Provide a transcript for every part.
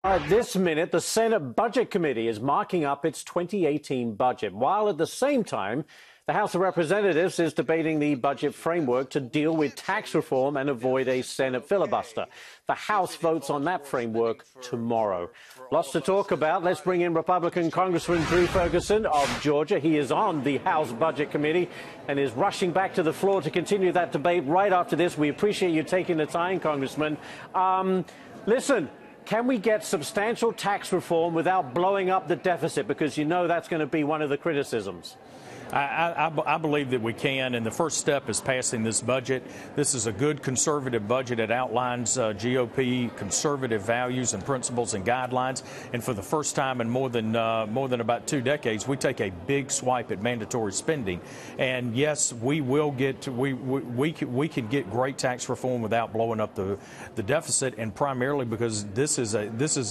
At this minute, the Senate Budget Committee is marking up its 2018 budget, while at the same time, the House of Representatives is debating the budget framework to deal with tax reform and avoid a Senate filibuster. The House votes on that framework tomorrow. Lots to talk about. Let's bring in Republican Congressman Ferguson of Georgia. He is on the House Budget Committee and is rushing back to the floor to continue that debate right after this. We appreciate you taking the time, Congressman. Listen. Can we get substantial tax reform without blowing up the deficit? Because you know that's going to be one of the criticisms. I believe that we can, and the first step is passing this budget. This is a good conservative budget. It outlines GOP conservative values and principles and guidelines. And for the first time in more than about 2 decades, we take a big swipe at mandatory spending. And yes, we will get we can get great tax reform without blowing up the deficit, and primarily because this is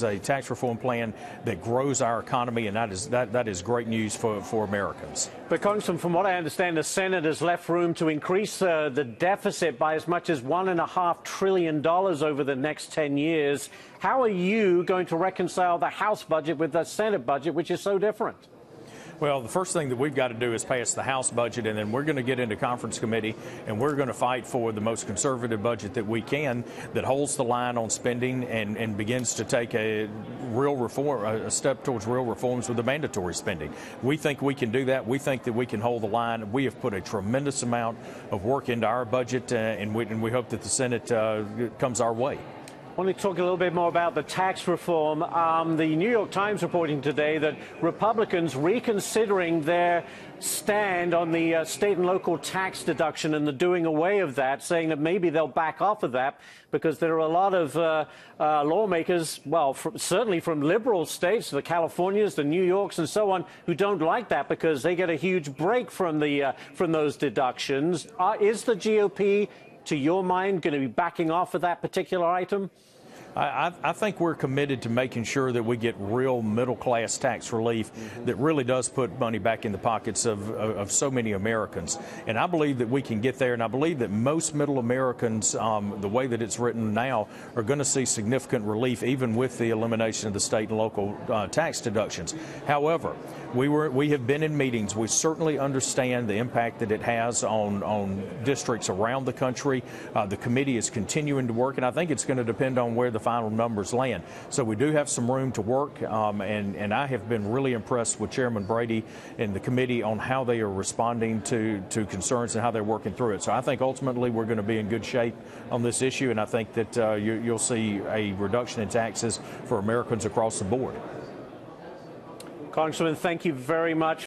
a tax reform plan that grows our economy, and that is great news for Americans. But Congressman, from what I understand, the Senate has left room to increase the deficit by as much as $1.5 trillion over the next 10 years. How are you going to reconcile the House budget with the Senate budget, which is so different? Well, the first thing that we've got to do is pass the House budget, and then we're going to get into conference committee, and we're going to fight for the most conservative budget that we can that holds the line on spending and begins to take a real reform, a step towards real reforms with the mandatory spending. We think we can do that. We think that we can hold the line. We have put a tremendous amount of work into our budget, and we hope that the Senate comes our way. I want to talk a little bit more about the tax reform. The New York Times reporting today that Republicans reconsidering their stand on the state and local tax deduction and the doing away of that, saying that maybe they'll back off of that because there are a lot of lawmakers, well, certainly from liberal states, the Californias, the New Yorks and so on, who don't like that because they get a huge break from those deductions. Is the GOP, to your mind, going to be backing off of that particular item? I think we're committed to making sure that we get real middle-class tax relief that really does put money back in the pockets of so many Americans. And I believe that we can get there, and I believe that most middle Americans, the way that it's written now, are going to see significant relief even with the elimination of the state and local tax deductions. However, we have been in meetings. We certainly understand the impact that it has on districts around the country. The committee is continuing to work, and I think it's going to depend on where the final numbers land. So we do have some room to work, and I have been really impressed with Chairman Brady and the committee on how they are responding to concerns and how they're working through it. So I think ultimately we're going to be in good shape on this issue, and I think that you'll see a reduction in taxes for Americans across the board. Congressman, thank you very much.